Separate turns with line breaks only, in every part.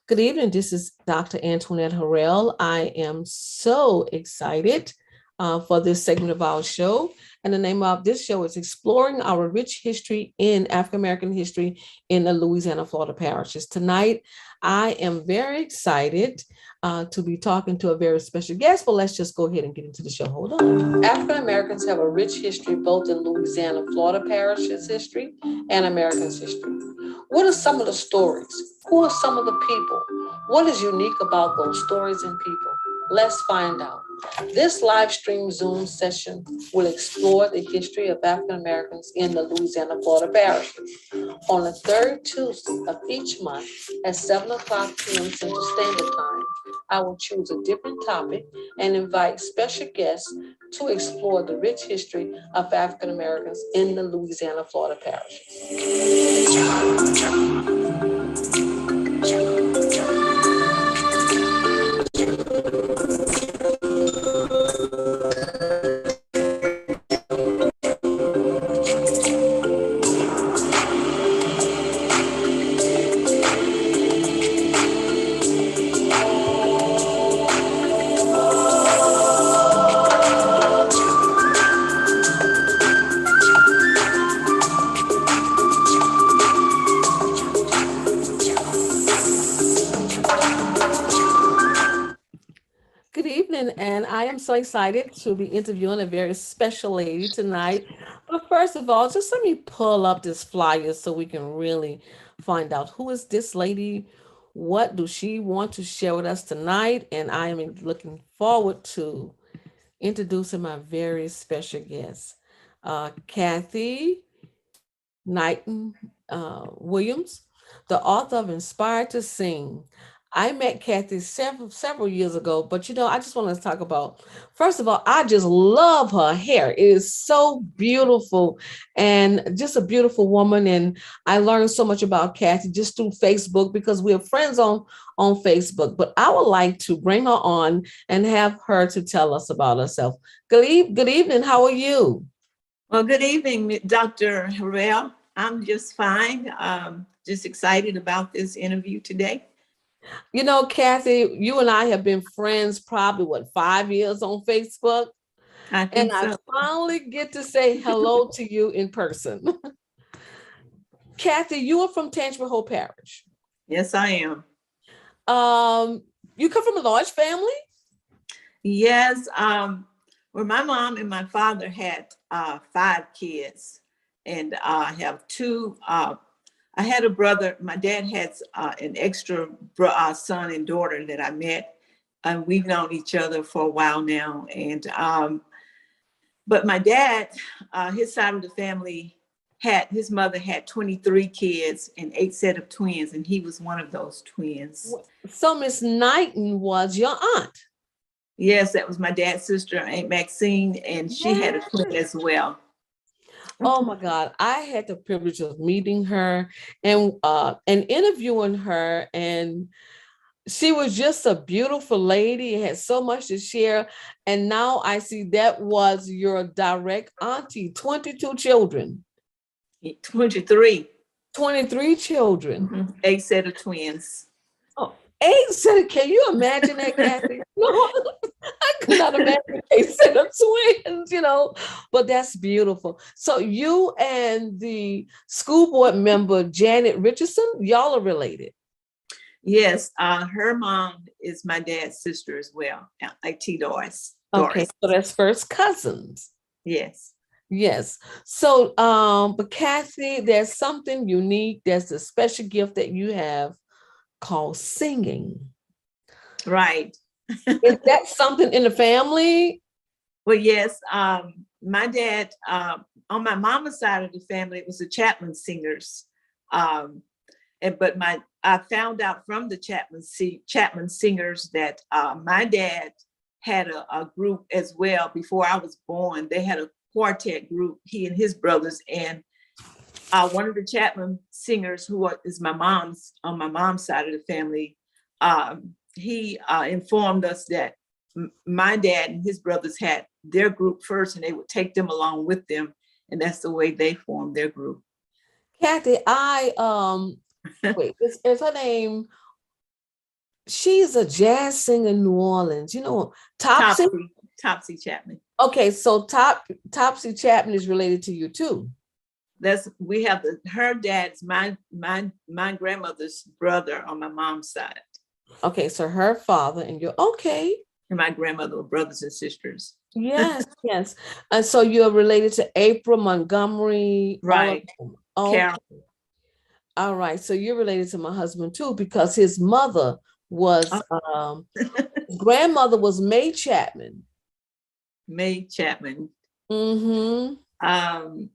Good evening. This is Dr. Antoinette Harrell. I am so excited for this segment of our show. And the name of this show is Exploring Our Rich History in African American History in the Louisiana, Florida parishes. Tonight, I am very excited to be talking to a very special guest, but let's just go ahead and get into the show. Hold on. African Americans have a rich history both in Louisiana, Florida parishes history and Americans history. What are some of the stories? Who are some of the people? What is unique about those stories and people? Let's find out. This live stream Zoom session will explore the history of African Americans in the Louisiana, Florida parishes. On the third Tuesday of each month at 7 o'clock p.m. Central Standard Time, I will choose a different topic and invite special guests to explore the rich history of African Americans in the Louisiana, Florida parishes. Good evening, and I am so excited to be interviewing a very special lady tonight. But first of all, just let me pull up this flyer so we can really find out who is this lady, what do she want to share with us tonight, and I am looking forward to introducing my very special guest, Kathy Knighten Williams, the author of Inspired to Sing. I met Kathy several years ago, but I just want to talk about, first of all, I just love her hair. It is so beautiful and just a beautiful woman. And I learned so much about Kathy just through Facebook because we're friends on Facebook. But I would like to bring her on and have her to tell us about herself. Good evening. How are you?
Well, good evening, Dr. Harrell. I'm just fine. Just excited about this interview today.
Kathy, you and I have been friends probably 5 years on Facebook. And I finally get to say hello to you in person. Kathy, you are from Tangipahoa Parish.
Yes, I am.
You come from a large family?
Yes. Well, my mom and my father had 5 kids, and I have 2. I had a brother. My dad has an extra son and daughter that I met, and we've known each other for a while now. And but my dad, his side of the family his mother had 23 kids and 8 set of twins, and he was one of those twins.
So Miss Knighten was your aunt?
Yes, that was my dad's sister, Aunt Maxine, and she had a twin as well.
Oh my God, I had the privilege of meeting her and interviewing her, and she was just a beautiful lady, had so much to share. And now I see that was your direct auntie, 22 children.
23.
23 children.
Mm-hmm. 8 set of twins.
Oh, 8 set. Can you imagine that, Kathy? No, I could not imagine 8 set of twins, but that's beautiful. So you and the school board member, Janet Richardson, y'all are related.
Yes, her mom is my dad's sister as well, like T. Doris.
Okay, so that's first cousins.
Yes.
Yes. So, but Kathy, there's something unique. There's a special gift that you have called singing.
Right.
Is that something in the family?
Well, yes. My dad, on my mama's side of the family, it was the Chapman singers. But I found out from the Chapman singers that my dad had a group as well before I was born. They had a quartet group, he and his brothers, and one of the Chapman singers, who is on my mom's side of the family, he informed us that my dad and his brothers had their group first, and they would take them along with them, and that's the way they formed their group.
Kathy, wait, is her name She's a jazz singer in New Orleans. Topsy.
Topsy Chapman.
Okay, so Topsy Chapman is related to you too.
We have her dad's my grandmother's brother on my mom's side.
Okay, so her father and you're okay.
And my grandmother were brothers and sisters.
Yes, yes. And so you're related to April Montgomery.
Right.
Okay. All right. So you're related to my husband too, because his mother was grandmother was May Chapman.
May Chapman.
Mm-hmm.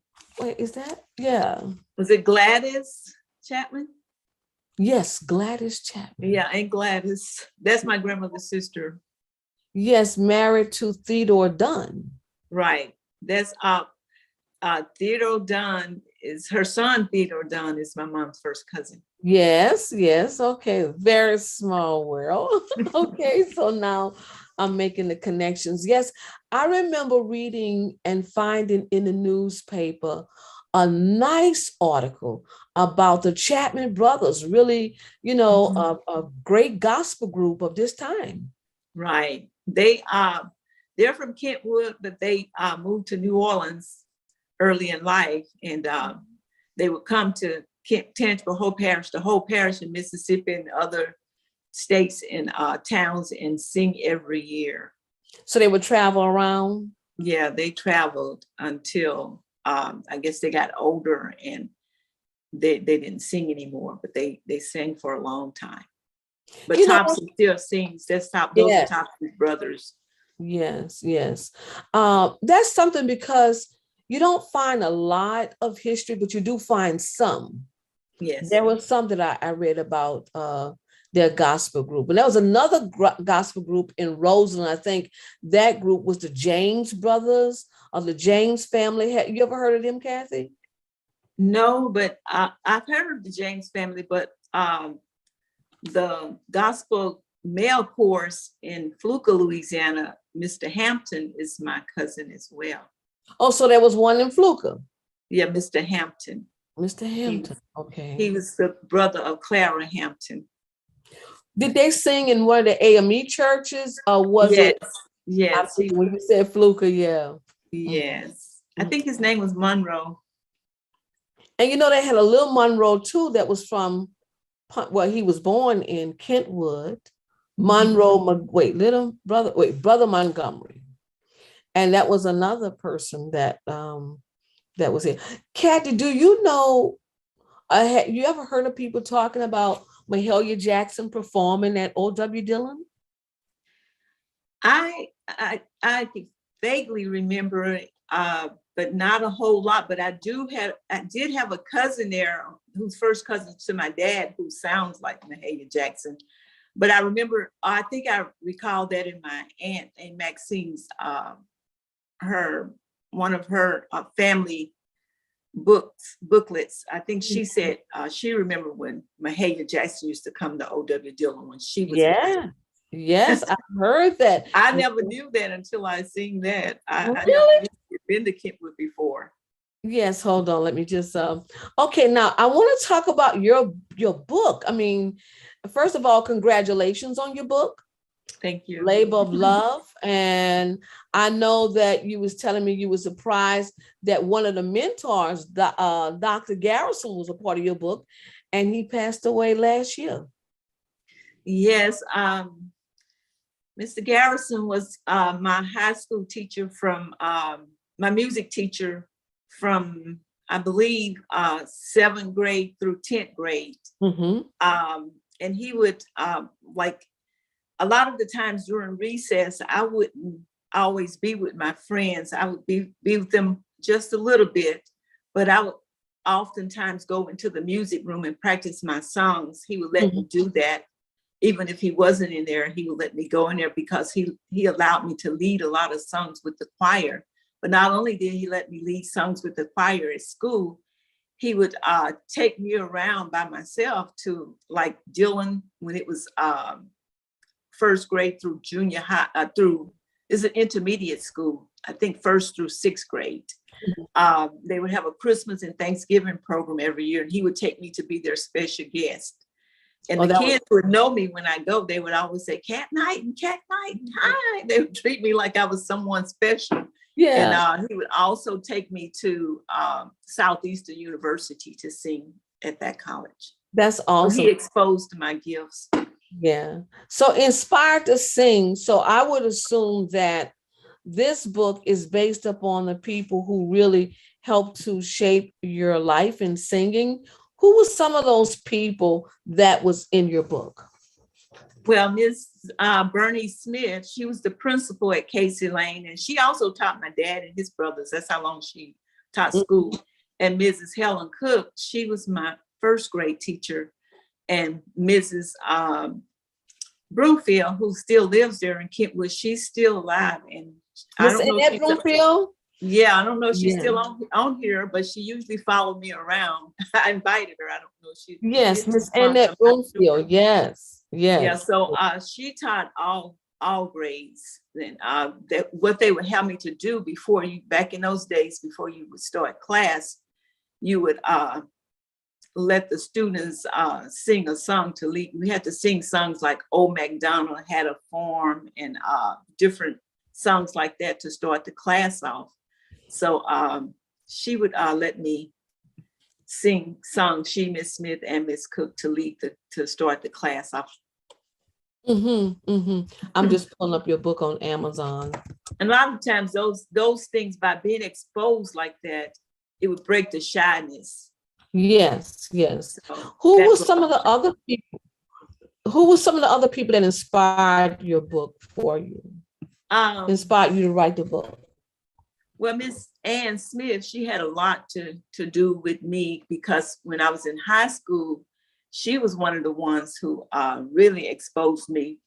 Wait, is that? Yeah.
Was it Gladys Chapman?
Yes, Gladys Chapman.
Yeah, and Gladys. That's my grandmother's sister.
Yes, married to Theodore Dunn.
Right. That's Theodore Dunn is her son. Theodore Dunn is my mom's first cousin.
Yes, yes. Okay, very small world. Okay, so now I'm making the connections. Yes, I remember reading and finding in the newspaper a nice article about the Chapman brothers, really, a great gospel group of this time.
Right. They're from Kentwood, but they moved to New Orleans early in life, and they would come to Tangipahoa Whole Parish, the whole parish in Mississippi and other states and towns, and sing every year.
So they would travel around?
Yeah, they traveled until I guess they got older and they didn't sing anymore, but they sang for a long time. But Topsy still sings. Those are Topsy's brothers.
Yes, yes. That's something, because you don't find a lot of history, but you do find some.
Yes.
There was some that I read about their gospel group. And there was another gospel group in Roseland. I think that group was the James brothers, or the James family. You ever heard of them, Kathy?
No, but I've heard of the James family, but the gospel male chorus in Fluka, Louisiana, Mr. Hampton is my cousin as well.
Oh, so there was one in Fluka?
Yeah, Mr. Hampton.
Mr. Hampton, okay.
He was the brother of Clara Hampton.
Did they sing in one of the AME churches, or was it?
Yes.
When you said Fluka, yeah.
Yes. I think his name was Monroe.
And they had a little Monroe too that was from, well, he was born in Kentwood. Monroe, Brother Montgomery. And that was another person that was here. Kathy, do you know, you ever heard of people talking about Mahalia Jackson performing at O.W. Dillon?
I vaguely remember it, but not a whole lot. But I did have a cousin there who's first cousin to my dad, who sounds like Mahalia Jackson. But I remember, I think I recall that in my aunt Maxine's one of her family booklets. I think she said she remembered when Mahalia Jackson used to come to O.W. Dillon when she was there.
Yes, I heard that.
I never knew that until I seen that. I
really?
never been to Kentwood before.
Yes, hold on. Let me just okay, now I want to talk about your book. I mean, first of all, congratulations on your book.
Thank you.
Labor of Love. And I know that you was telling me you were surprised that one of the mentors, Dr. Garrison, was a part of your book, and he passed away last year.
Yes. Mr. Garrison was my high school teacher my music teacher from, I believe, 7th grade through 10th grade. Mm-hmm. And he would, a lot of the times during recess, I wouldn't always be with my friends. I would be with them just a little bit, but I would oftentimes go into the music room and practice my songs. He would let me do that. Even if he wasn't in there, he would let me go in there, because he allowed me to lead a lot of songs with the choir. But not only did he let me lead songs with the choir at school, he would take me around by myself to Dillon when it was 1st grade through junior high, it's an intermediate school, I think 1st through 6th grade. They would have a Christmas and Thanksgiving program every year, and he would take me to be their special guest. And
Oh,
the
that was,
kids would know me when I go. They would always say, Cat Knighten, Cat Knighten, hi. They would treat me like I was someone special.
yeah,
And he would also take me to Southeastern University to sing at that college.
that's
So
awesome.
he exposed my gifts.
Yeah. So inspired to sing. So I would assume that this book is based upon the people who really helped to shape your life in singing. Who were some of those people that was in your book?
Well, Miss Bernie Smith, she was the principal at Casey Lane, and she also taught my dad and his brothers. That's how long she taught school. And Mrs. Helen Cook, she was my first grade teacher. And Mrs. Broomfield, who still lives there in Kentwood, she's still alive. And I
Miss
don't know if
Annette
she's
Broomfield?
yeah, I don't know if she's
Yeah.
still on here, but she usually followed me around. I invited her. I don't know if she
Yes,
did
Miss
respond,
Annette
I'm not sure.
Broomfield. Yes,
Yeah,
yes.
so she taught all grades. And that what they would have me to do before you, back in those days, before you would start class, you would let the students sing a song to lead. We had to sing songs like Old MacDonald Had a Farm and different songs like that to start the class off. So she would let me sing songs, she, Miss Smith and Miss Cook, to lead to start the class off.
I'm just pulling up your book on Amazon.
And a lot of times those things, by being exposed like that, it would break the shyness.
Yes, yes.
So
Who
that's
was
what-
some of the other people? Who was some of the other people that inspired your book for you? Inspired you to write the book?
Well, Miss Ann Smith, she had a lot to do with me, because when I was in high school, she was one of the ones who really exposed me.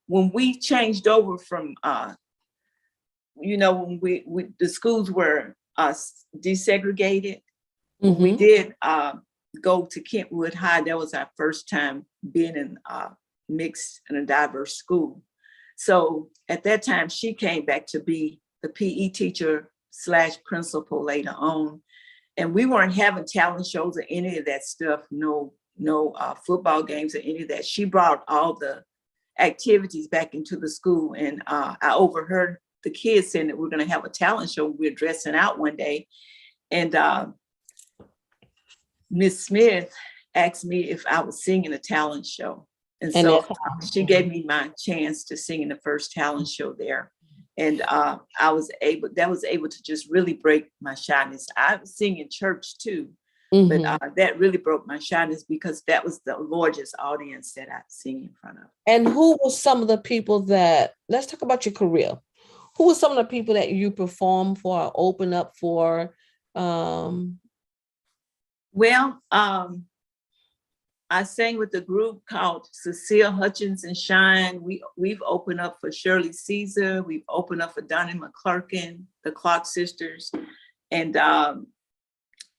When we changed over from, when the schools were desegregated, we did go to Kentwood High. That was our first time being in mixed and a diverse school. So at that time, she came back to be the PE teacher / principal later on. And we weren't having talent shows or any of that stuff, no football games or any of that. She brought all the activities back into the school. And I overheard the kids saying that we're going to have a talent show. We're dressing out one day. And Miss Smith asked me if I was singing a talent show. And so she gave me my chance to sing in the first talent show there. And that was able to just really break my shyness. I was singing in church too, but that really broke my shyness, because that was the largest audience that I sing in front of.
And who were some of the people that, let's talk about your career. Who were some of the people that you performed for or open up for?
I sang with a group called Cecile Hutchins and Shine. We've opened up for Shirley Caesar. We've opened up for Donnie McClurkin, the Clark Sisters. And I've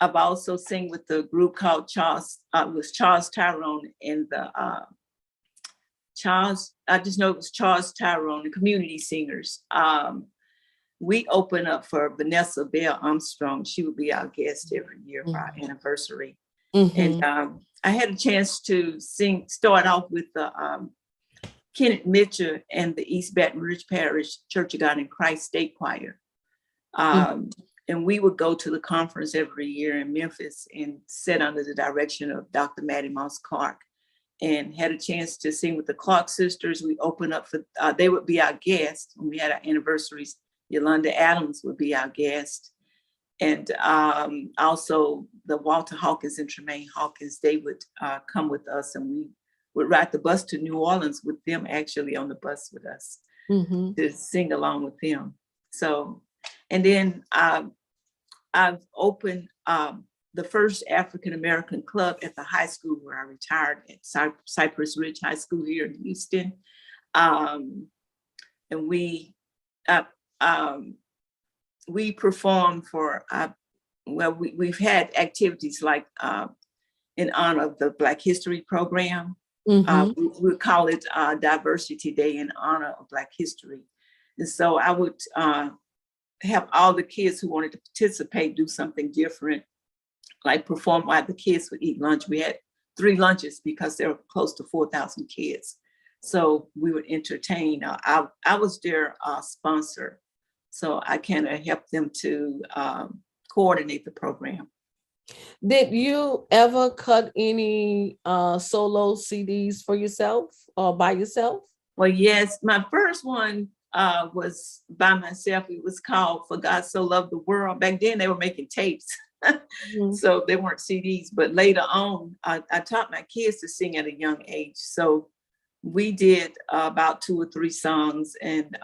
also sang with the group called Charles Tyrone and I just know it was Charles Tyrone, the Community Singers. We open up for Vanessa Bell Armstrong. She would be our guest every year for our anniversary. And I had a chance to start off with the Kenneth Mitchell and the East Baton Rouge Parish Church of God in Christ State Choir. And we would go to the conference every year in Memphis and sit under the direction of Dr. Maddie Moss Clark, and had a chance to sing with the Clark Sisters. We opened up for, they would be our guest when we had our anniversaries. Yolanda Adams would be our guest. And also the Walter Hawkins and Tremaine Hawkins, they would come with us, and we would ride the bus to New Orleans with them, actually on the bus with us to sing along with them. So, and then I've opened the first African-American club at the high school where I retired at Cypress Ridge High School here in Houston. And we perform for, we've had activities like in honor of the Black History program. We call it Diversity Day in honor of Black History. And so I would have all the kids who wanted to participate do something different, like perform while the kids would eat lunch. We had 3 lunches because there were close to 4,000 kids. So we would entertain. I was their sponsor. So I kind of helped them to coordinate the program.
Did you ever cut any solo CDs for yourself or by yourself?
Well, yes, my first one was by myself. It was called For God So Loved the World. Back then they were making tapes.
Mhm.
So they weren't CDs, but later on, I taught my kids to sing at a young age. So we did about 2 or 3 songs, and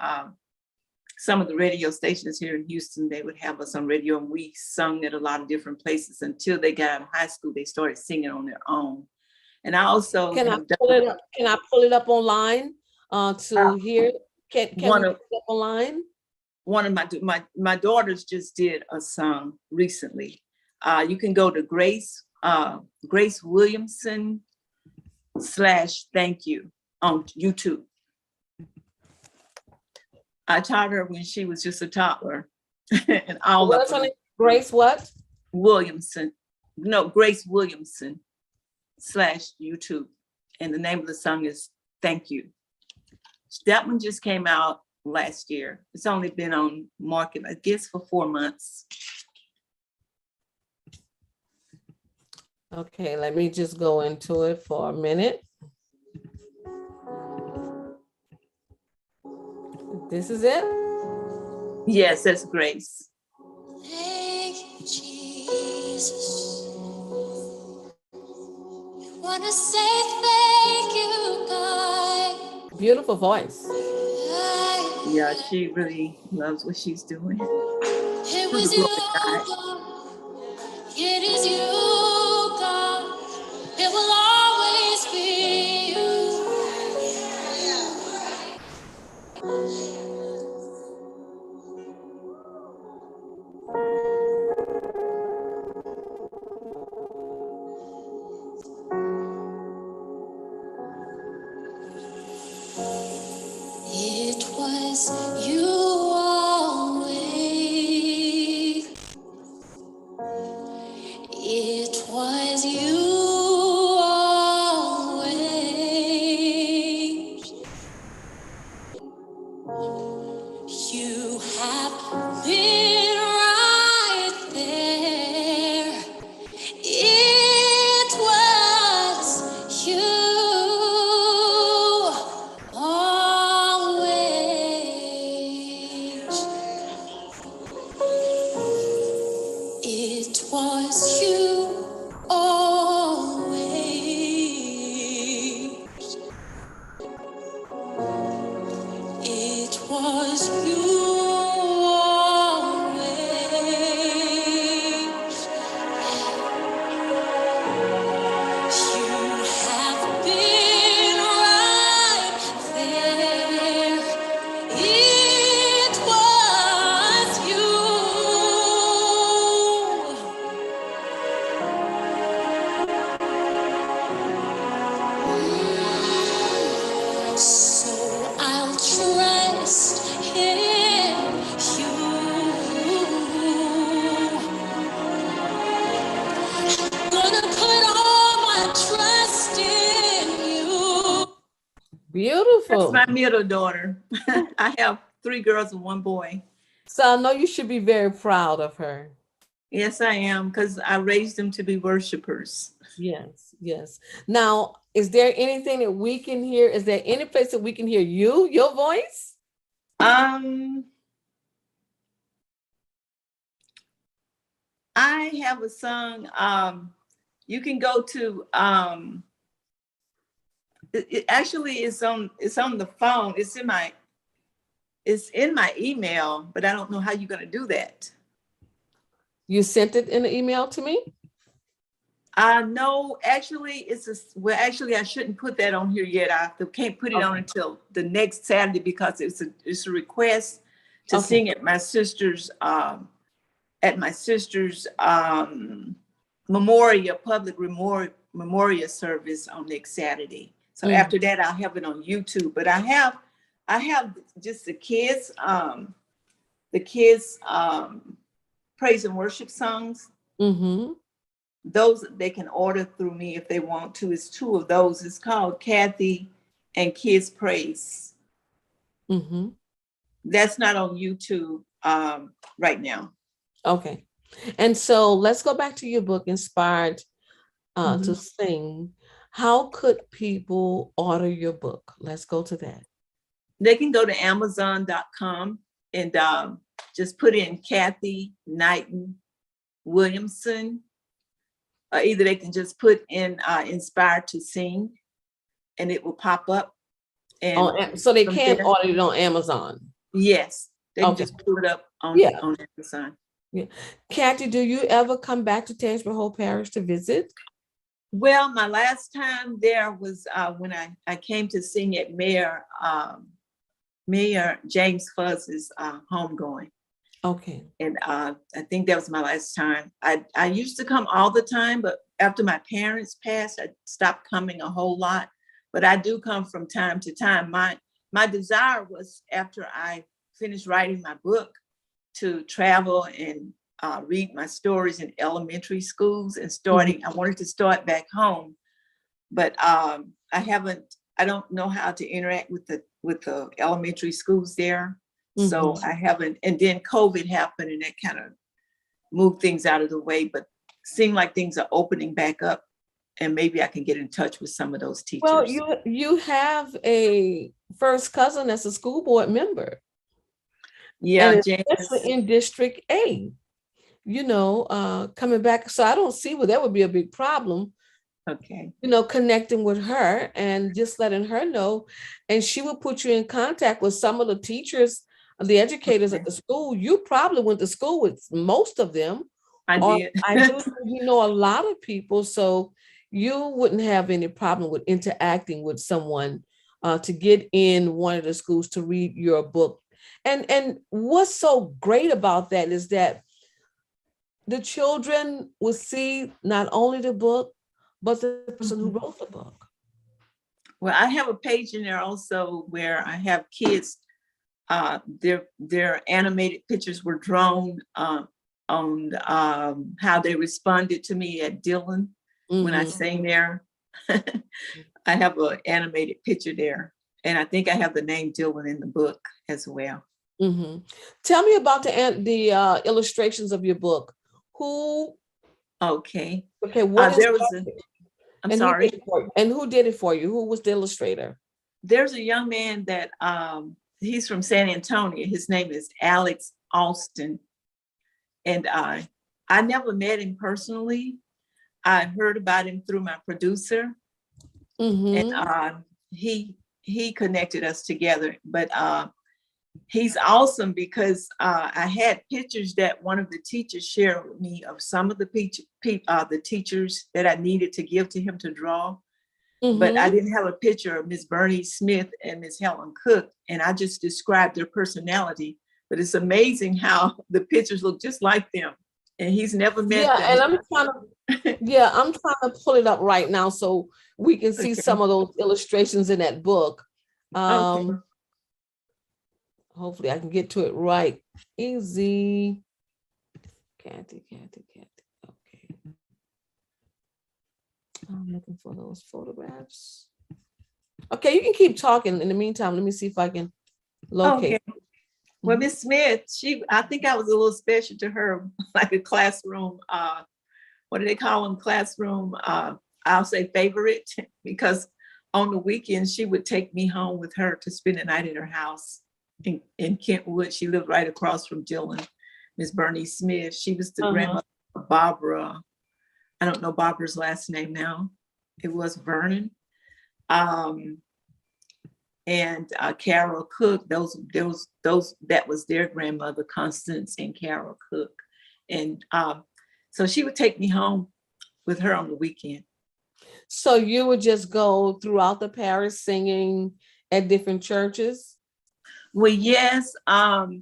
some of the radio stations here in Houston, they would have us on radio, and we sung at a lot of different places until they got out of high school. They started singing on their own. And I also
Can I
have
pull
done
it up? Can I pull it up online to hear? Can we
one
pull
of
it up online?
my daughters just did a song recently. You can go to Grace Williamson /thank you on YouTube. I taught her when she was just a toddler. And all
What's
of
her
them.
name? Grace what?
Williamson. No, Grace Williamson /YouTube. And the name of the song is Thank You. That one just came out last year. It's only been on market, I guess, for 4 months.
Okay, let me just go into it for a minute. This is it?
Yes, that's Grace.
Thank you, Jesus. I want to say thank you, God.
Beautiful voice.
Yeah, she really loves what she's doing.
It
To the
was
glory
you,
of God.
God. It is you, God. It will always be you. It was you always. It was you always. You have been right there. It was you always. It was you always. It was you always. You have been right there. It was you. So I'll trust in you. Gonna put all my trust in you.
That's
Beautiful.
my middle daughter. I have 3 girls and 1 boy.
So I know you should be very proud of her.
Yes, I am, because I raised them to be worshipers.
Yes, yes. Now, is there anything that we can hear? Is there any place that we can hear your voice?
I have a song. You can go to it actually is on the phone. It's in my email, but I don't know how you're gonna do that.
You sent it in an email to me?
No, actually, actually, I shouldn't put that on here yet. I can't put it on until the next Saturday because it's a request to sing at my sister's public memorial service on next Saturday. So after that, I'll have it on YouTube. But I have just the kids praise and worship songs.
Mm-hmm.
those they can order through me if they want to. It's two of those. It's called Kathy and Kids Praise.
Mm-hmm.
That's not on YouTube right now.
Okay. And so let's go back to your book, Inspired to Sing. How could people order your book? Let's go to that.
They can go to Amazon.com and just put in Kathy Knighten Williamson. Either they can just put in Inspired to Sing and it will pop up. And
so they can order it on Amazon.
Yes, they can just pull it up on Amazon.
Yeah. Kathy, do you ever come back to Tangipahoa Whole Parish to visit?
Well, my last time there was when I came to sing at Mayor James Fuzz's homegoing.
Okay.
And I think that was my last time. I used to come all the time, but after my parents passed, I stopped coming a whole lot. But I do come from time to time. My desire was, after I finished writing my book, to travel and read my stories in elementary schools and starting. I wanted to start back home, but I don't know how to interact with the elementary schools there. So I haven't, and then COVID happened and that kind of moved things out of the way, but seem like things are opening back up and maybe I can get in touch with some of those teachers.
Well, you have a first cousin that's a school board member.
Yeah,
and especially in District A, coming back. So I don't see where that would be a big problem.
Okay.
Connecting with her and just letting her know, and she will put you in contact with some of the teachers, the educators at the school. You probably went to school with most of them.
I did.
I do, a lot of people, so you wouldn't have any problem with interacting with someone to get in one of the schools to read your book. And what's so great about that is that the children will see not only the book, but the person who wrote the book.
Well, I have a page in there also where I have kids, their animated pictures were drawn on how they responded to me at Dillon when I sang there. I have an animated picture there. And I think I have the name Dillon in the book as well.
Tell me about the illustrations of your book. Who?
Okay.
What
there was a, I'm sorry.
Who did it for you? Who was the illustrator?
There's a young man that he's from San Antonio. His name is Alex Alston. And I never met him personally. I heard about him through my producer. And he connected us together. But he's awesome because I had pictures that one of the teachers shared with me of some of the teachers that I needed to give to him to draw. But I didn't have a picture of Miss Bernie Smith and Miss Helen Cook. And I just described their personality. But it's amazing how the pictures look just like them. And he's never met them.
And I'm trying to pull it up right now so we can see some of those illustrations in that book. Hopefully I can get to it right. Easy. Kathy. Okay. I'm looking for those photographs. Okay, you can keep talking. In the meantime, let me see if I can locate.
Okay. Well, Miss Smith, I think I was a little special to her, like a classroom, what do they call them? Classroom, I'll say favorite, because on the weekends, she would take me home with her to spend the night at her house in Kentwood. She lived right across from Dillon, Miss Bernie Smith. She was the grandmother of Barbara. I don't know Barbara's last name now. It was Vernon. And Carol Cook, that was their grandmother, Constance and Carol Cook. And so she would take me home with her on the weekend.
So you would just go throughout the parish singing at different churches?
Well, yes. I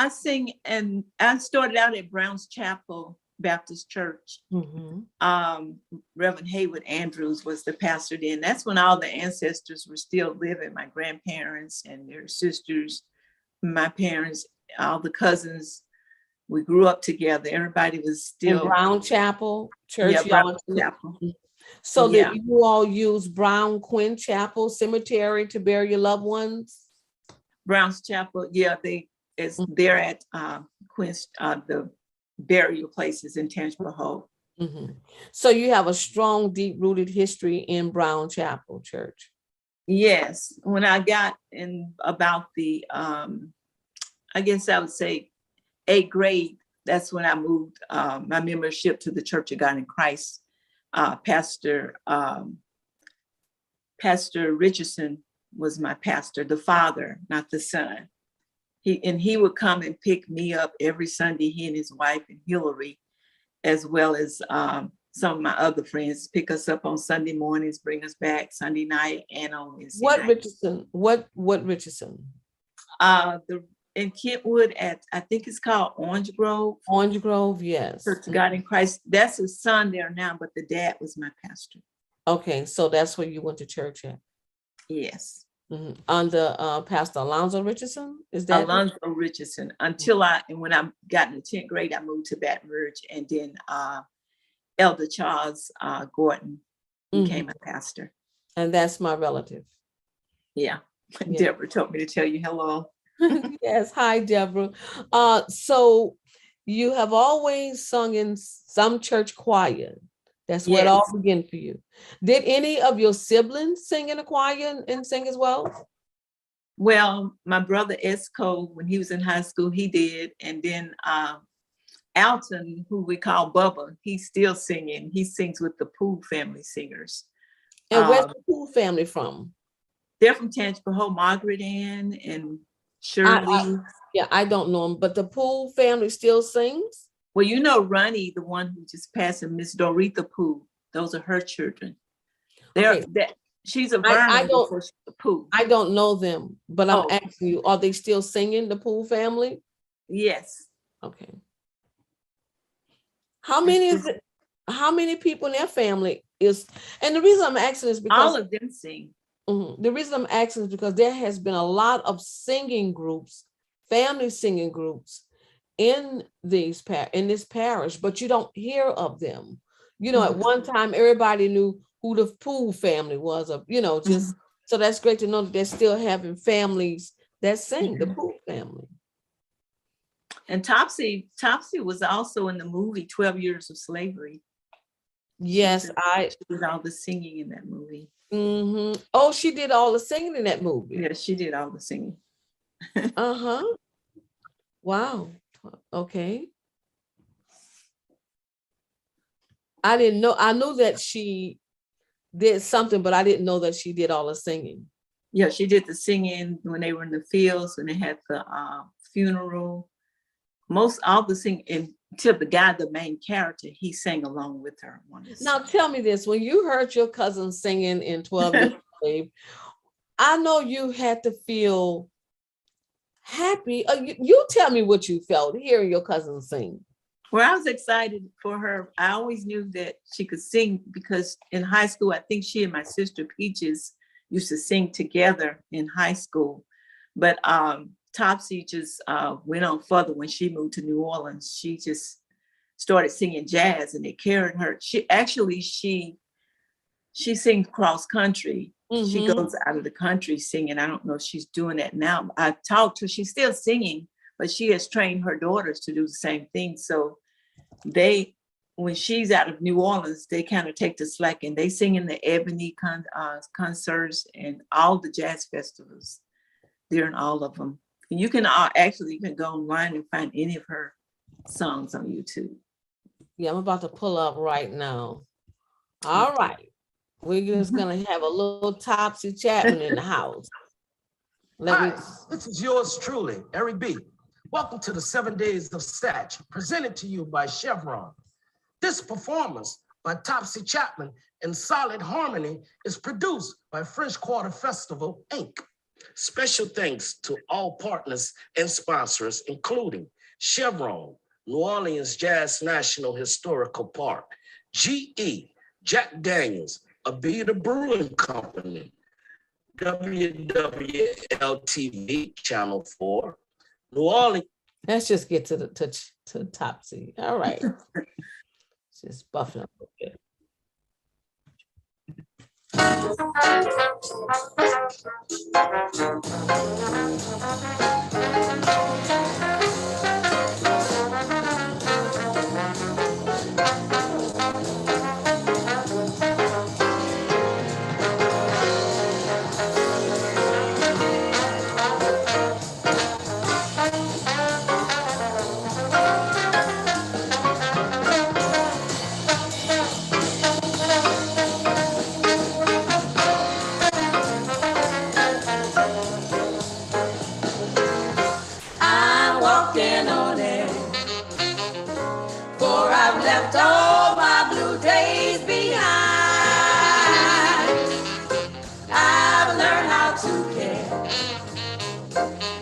sing, and I started out at Brown's Chapel Baptist Church. Reverend Haywood Andrews was the pastor then. That's when all the ancestors were still living, my grandparents and their sisters, my parents, all the cousins, We grew up together. Everybody was
In
still,
Brown Chapel Church?
yeah,
Y'all
Brown
went to-
Chapel.
So
Yeah.
that you all use Brown Quinn Chapel Cemetery to bury your loved ones?
Brown's Chapel, yeah, they're at Quince, the burial places in Tangipahoa.
Mhm. So you have a strong, deep-rooted history in Brown Chapel Church.
Yes, when I got in about the, I guess I would say 8th grade, that's when I moved my membership to the Church of God in Christ. Pastor Richardson was my pastor, the father, not the son. He would come and pick me up every Sunday, he and his wife and Hillary, as well as some of my other friends, pick us up on Sunday mornings, bring us back Sunday night and on Wednesday
What
night.
Richardson? What Richardson?
In Kentwood at, I think it's called Orange Grove.
Orange Grove, yes.
Church of God in Christ. That's his son there now, but the dad was my pastor.
Okay, so that's where you went to church at.
Yes.
Mhm. Under Pastor Alonzo Richardson? Is that
Alonzo Richardson. And when I got in the 10th grade, I moved to Baton Rouge, and then Elder Charles Gordon became my pastor.
And that's my relative.
Yeah.
Yeah.
Deborah told me to tell you hello.
Yes, hi Deborah. So you have always sung in some church choir. That's where it all
Yes.
began for you. Did any of your siblings sing in a choir and sing as well?
Well, my brother Esco, when he was in high school, he did. And then Alton, who we call Bubba, he's still singing. He sings with the Poole family singers.
And where's the Poole family from?
They're from Tangipahoa, Margaret Ann and Shirley.
I don't know them, but the Poole family still sings?
Well, you know Ronnie, the one who just passed, and Miss Doretha Poole. Those are her children. She's a Vernon before she's a Poole.
I don't know them, but I'm asking you, are they still singing, the Poole family?
Yes.
Okay. How many people in their family is, and the reason I'm asking is because
all of them sing.
The reason I'm asking is because there has been a lot of singing groups, family singing groups in this parish, but you don't hear of them. You know, at one time, everybody knew who the Poole family was, just so that's great to know that they're still having families that sing, the Poole family.
And Topsy was also in the movie 12 Years of Slavery.
Yes,
she did all the singing in that movie.
Oh, she did all the singing in that movie.
Yeah, she did all the singing.
Wow. Okay. I didn't know. I knew that she did something, but I didn't know that she did all the singing.
Yeah, she did the singing when they were in the fields, when they had the funeral. All the singing until the main character, he sang along with her.
Now tell me this, when you heard your cousin singing in 12 Years of Slave, I know you had to feel happy. You tell me what you felt hearing your cousin sing.
Well, I was excited for her. I always knew that she could sing because in high school, I think she and my sister Peaches used to sing together in high school. But Topsy just went on further when she moved to New Orleans. She just started singing jazz, and it carried her. She sings cross country. She goes out of the country singing. I don't know if she's doing that now. I talked to her. She's still singing, but she has trained her daughters to do the same thing. So when she's out of New Orleans, they kind of take the slack, and they sing in the Ebony concerts and all the jazz festivals. They're in all of them. And you can go online and find any of her songs on YouTube.
Yeah, I'm about to pull up right now. All right. We're just going to have a little Topsy Chapman in the house.
Hi, this is yours truly, Eric B. Welcome to the 7 Days of Satch, presented to you by Chevron. This performance by Topsy Chapman in Solid Harmony is produced by French Quarter Festival, Inc. Special thanks to all partners and sponsors, including Chevron, New Orleans Jazz National Historical Park, GE, Jack Daniels, Abita Brewing Company, WWL-TV, Channel 4, New Orleans
Let's just get to the top C. All right. Just buffing up a bit.
I'm walking on it, for I've left all my blue days behind. I've learned how to care,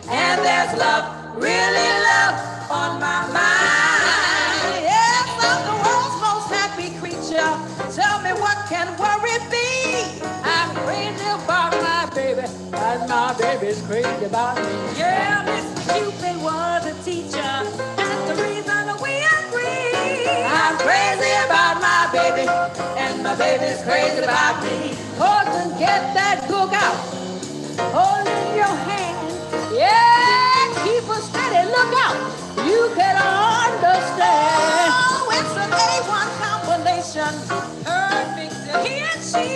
and there's love, really love on my mind. Yes, I'm the world's most happy creature. Tell me, what can worry be? I'm crazy about my baby, and my baby's crazy about me. Yeah, Mr. Cupid was a teacher. That's the reason we agree. I'm crazy about my baby, and my baby's crazy about me. Horton, get that book out. Hold in your hand. Yeah, keep a steady lookout. You can understand. Oh, it's an A1 combination. Perfect to he and she.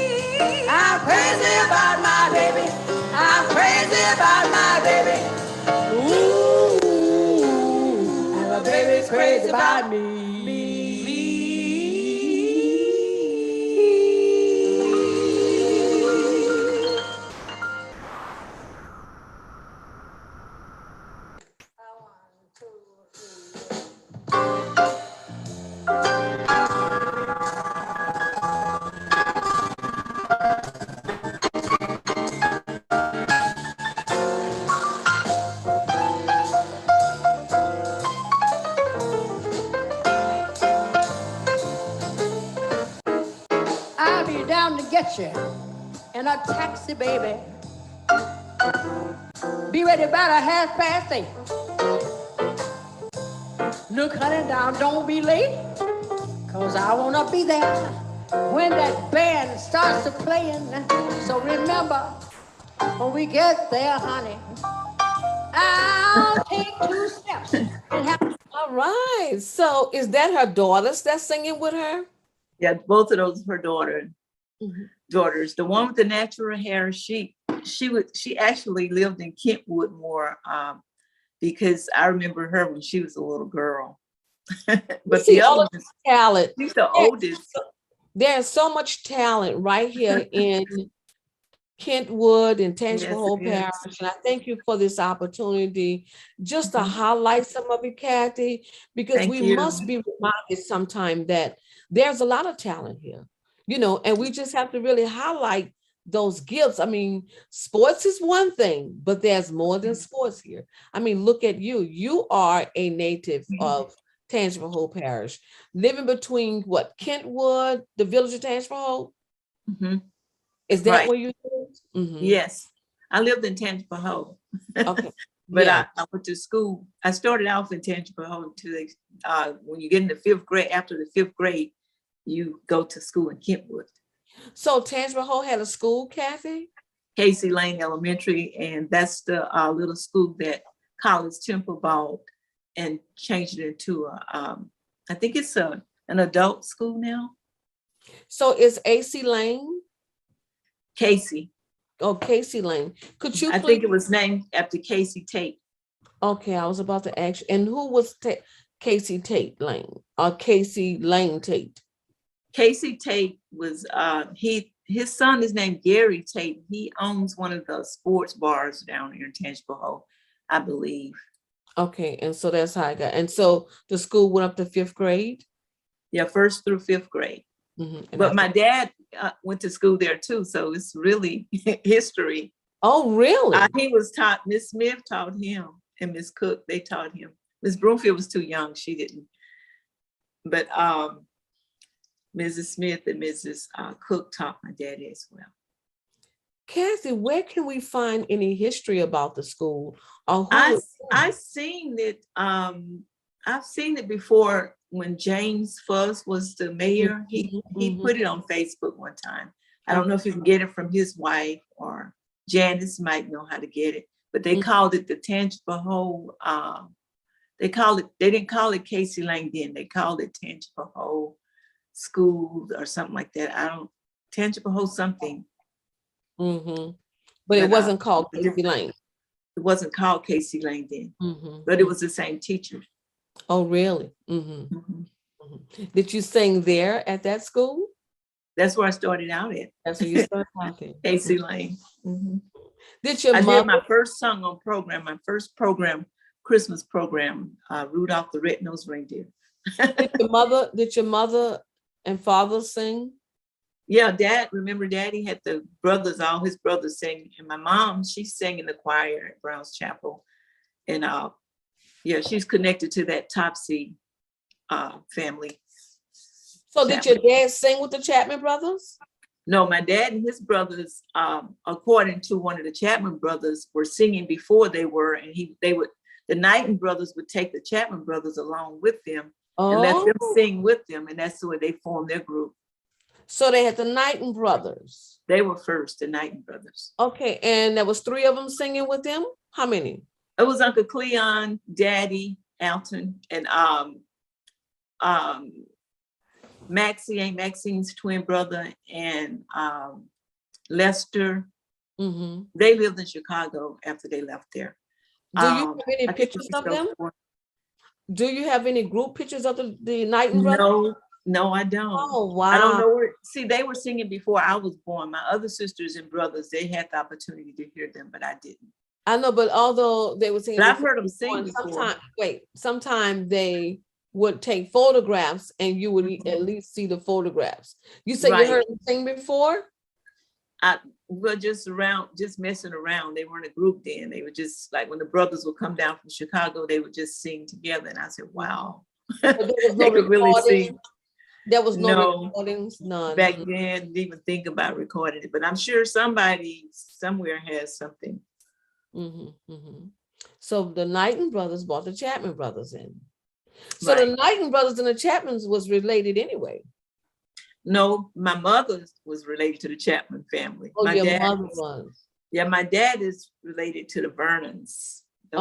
I'm crazy about my baby. I'm crazy about my baby. Ooh, and my baby's crazy about me. I'll be down to get you in a taxi, baby. Be ready about 8:30. Look, honey, down, don't be late, 'cause I wanna be there when that band starts to playing. So remember, when we get there, honey, I'll take 2 steps and have.
All right. So is that her daughters that's singing with her?
Yeah, both of those are her daughters.
Mhm.
The one with the natural hair, she actually lived in Kentwood more, because I remember her when she was a little girl. But
See
the
all
other
of
one,
this talent.
she's the oldest.
There's so much talent right here in Kentwood and Tangipahoa
Yes, it is.
Parish. And I thank you for this opportunity just to
Mhm.
highlight some of it, Kathy, because
Thank
we
you.
must be reminded sometime that there's a lot of talent here, and we just have to really highlight those gifts. I mean, sports is one thing, but there's more than sports here. I mean, look at you. You are a native of Tangipahoa Parish, living between what, Kentwood, the village of Tangipahoa?
Mhm.
Is that
Right.
where you live? Mhm.
Yes, I lived in Tangipahoa.
Okay.
But
Yeah.
I went to school. I started off in Tangipahoa until when you get in the 5th grade, after the 5th grade, you go to school in Kentwood.
So Tangipahoa had a school, Kathy?
Casey Lane Elementary, and that's the little school that College Temple bought and changed it into I think it's an adult school now.
So it's AC Lane?
Casey.
Oh, Casey Lane. Could you
I
please?
think it was named after Casey Tate.
Okay, I was about to ask you. And who was Casey Tate Lane or Casey Lane Tate?
Casey Tate was his son is named Gary Tate. He owns one of the sports bars down here in Tangipahoa, I believe.
Okay, and so that's how I got. And so the school went up to 5th grade?
Yeah, 1st through 5th grade.
Mm-hmm.
But my dad went to school there too, so it's really history.
Oh, really?
He was taught, Miss Smith taught him, and Miss Cook, they taught him. Miss Broomfield was too young, she didn't. But Mrs. Smith and Mrs. Cook taught my daddy as well.
Cassie, where can we find any history about the school? Or who
I've seen it. I've seen it before when James Fuss was the mayor. He put it on Facebook one time. I don't know if you can get it from his wife, or Janice might know how to get it, but they called it the Tangible Whole. They didn't call it Casey Langdon. They called it Tangible Whole School or something like that. Tangible Whole something.
But it wasn't called Casey Lane.
It wasn't called Casey Langdon, but it was the same teacher.
Oh, really? Did you sing there at that school?
That's where I started out at.
That's where you started talking.
Casey Lane.
Did your
I
mother?
did my first song on program, my first program, Christmas program, Rudolph the Red-Nosed Reindeer.
Did your mother and father sing?
Yeah, remember Daddy had all his brothers sing. And my mom, she sang in the choir at Brown's Chapel. And she's connected to that Topsy family.
So did your dad sing with the Chapman brothers?
No, my dad and his brothers, according to one of the Chapman brothers, were singing before they were, and the Knighten brothers would take the Chapman brothers along with them and let them sing with them, and that's the way they formed their group.
So they had the Knighten brothers.
They were first, the Knighten brothers.
Okay, and there was 3 of them singing with them? How many?
It was Uncle Cleon, Daddy, Alton, and Maxine's twin brother, and Lester. They lived in Chicago after they left there.
Do you have any pictures of them? Do you have any group pictures of the Knighten brothers?
No, I don't.
Oh, wow.
I don't know where. See, they were singing before I was born. My other sisters and brothers, they had the opportunity to hear them, but I didn't.
I know, but although they were singing,
but I've heard them sing before.
Sometime they would take photographs and you would at least see the photographs. You said you heard them sing before?
Well, just messing around. They weren't a group then. They were just like when the brothers would come down from Chicago, they would just sing together. And I said, wow. They could really sing.
There was no recordings, none.
Back then, didn't even think about recording it, but I'm sure somebody somewhere has something.
So the Knighten brothers brought the Chapman brothers in. So the Knighten brothers and the Chapmans was related anyway.
No, my mother was related to the Chapman family.
Oh, your mother was.
Yeah, my dad is related to the Vernons. The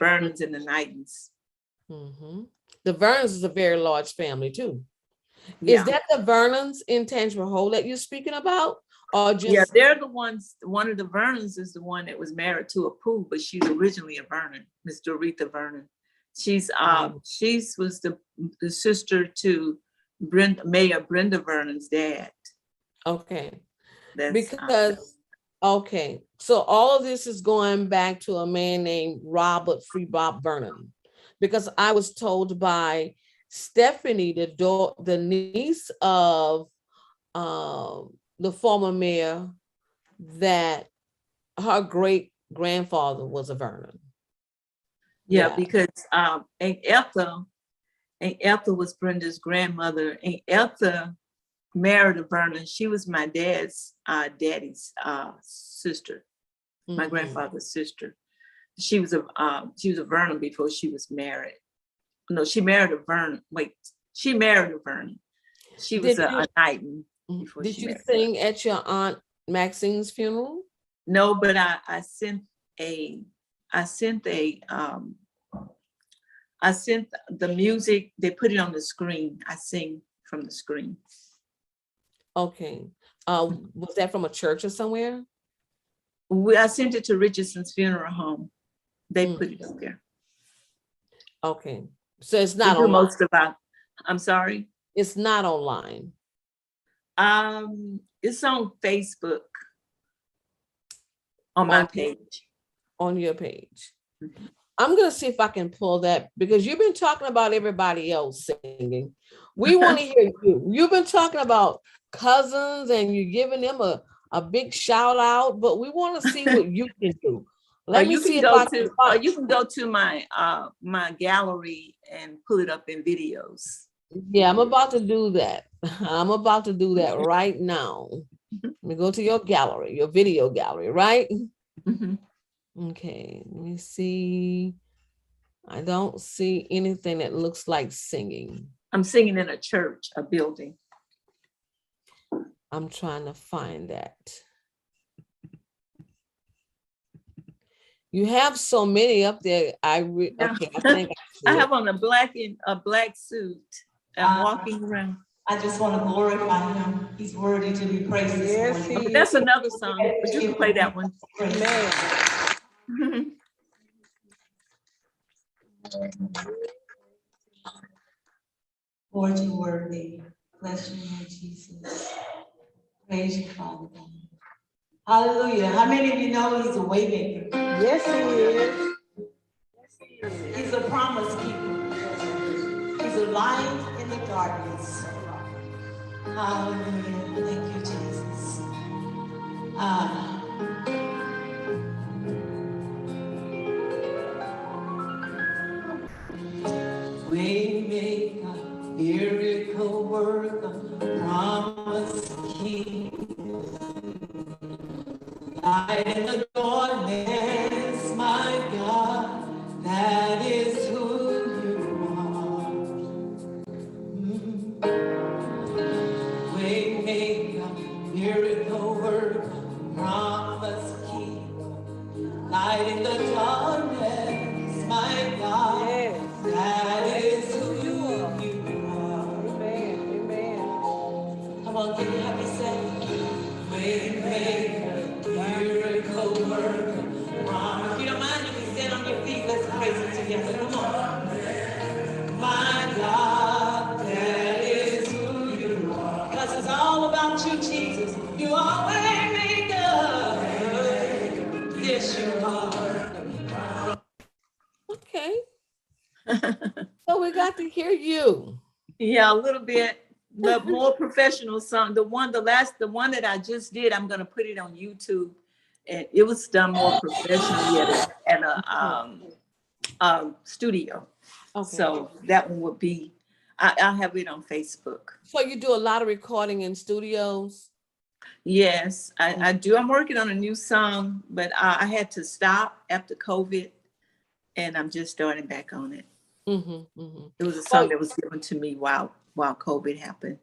Vernons and the Knightens.
The Vernons is a very large family too. Yeah. Is that the Vernons in Tangible Hole that you're speaking about? Or just...
Yeah, they're the ones. One of the Vernons is the one that was married to a Pooh, but she's originally a Vernon, Miss Doretha Vernon. She was the sister to Mayor Brenda Vernon's dad.
Okay. So all of this is going back to a man named Robert Freebop Vernon, because I was told by Stephanie, the niece of the former mayor, that her great grandfather was a Vernon.
Yeah, because Aunt Ethel was Brenda's grandmother. Aunt Ethel married a Vernon. She was my daddy's sister, my grandfather's sister. She was a Vernon before she was married. No, she married a Vernon. She married a Vernon. She was a Knighten.
Did you sing at your Aunt Maxine's funeral?
No, but I sent the music. They put it on the screen. I sing from the screen.
Okay. Was that from a church or somewhere?
I sent it to Richardson's funeral home. They put it up there.
Okay. So it's not online.
I'm sorry?
It's not online.
It's on Facebook on my page.
On your page. I'm going to see if I can pull that, because you've been talking about everybody else singing. We want to hear you. You've been talking about cousins and you're giving them a big shout out, but we want to see what you can do.
You can go to my my gallery and pull it up in videos.
Yeah, I'm about to do that. I'm about to do that right now. Let me go to your gallery, your video gallery, right?
Mhm.
Okay, let me see. I don't see anything that looks like singing.
I'm singing in a church, a building.
I'm trying to find that. You have so many up there. Okay, I think
I have on a black suit. I'm walking around.
I just want to glorify him. He's worthy to be praised this morning.
But that's another song, but you can play that one.
Man.
Lord, you worthy. Bless you, Lord Jesus. Praise you, Father God. Hallelujah. How many of you know he's a way maker?
Yes, he is.
He's a promise keeper. He's a light in the darkness. Hallelujah. Thank you, Jesus. Waymaker, miracle worker, promise keeper, light in the darkness, my God, that is who you are. Waymaker, miracle worker, promise keeper, light in the darkness, my God,
Yes.
that is who you are.
Amen. Amen.
Come on, can you help me say? Waymaker, miracle worker, promise. If you don't mind, you can stand on your feet. Let's praise it together. Come on. My God, that is who you are. Because it's all about you, Jesus. You are waymaker. Yes, you are.
Okay. So we got to hear you.
Yeah, a little bit, but more professional song. The one that I just did, I'm gonna put it on YouTube, and it was done more professionally at a studio.
Okay.
So that one would be, I'll have it on Facebook.
So you do a lot of recording in studios?
Yes, I do. I'm working on a new song, but I had to stop after COVID, and I'm just starting back on it.
Mm-hmm, mm-hmm.
It was a song that was given to me while COVID happened.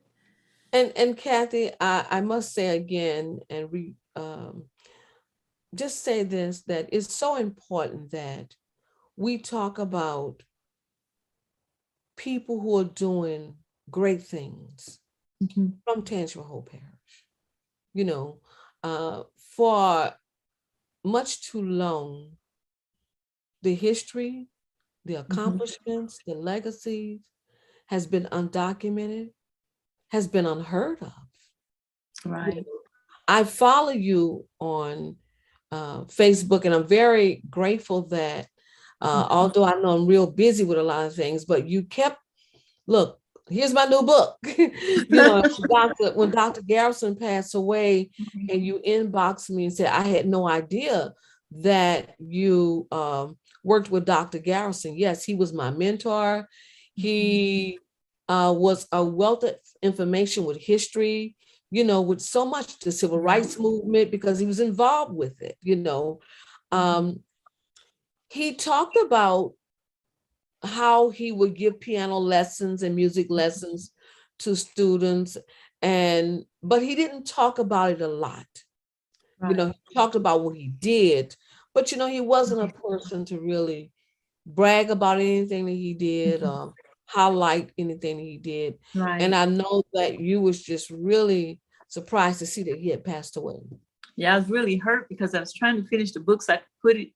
And Kathy, I must say again, and just say this, that it's so important that we talk about people who are doing great things from Tangier Hope Parish. You know, for much too long, the history, the accomplishments, the legacies has been undocumented, has been unheard of.
Right.
You know, I follow you on Facebook, and I'm very grateful that although I know I'm real busy with a lot of things, but you kept, look, here's my new book. You know, when Dr. Garrison passed away, and you inboxed me and said, I had no idea that you worked with Dr. Garrison. Yes, he was my mentor. He was a wealth of information with history, you know, with so much the civil rights movement, because he was involved with it, you know. He talked about how he would give piano lessons and music lessons to students, but he didn't talk about it a lot. Right. You know, he talked about what he did, but you know, he wasn't a person to really brag about anything that he did or highlight anything that he did. Right. And I know that you was just really surprised to see that he had passed away.
Yeah, I was really hurt because I was trying to finish the book so I could put it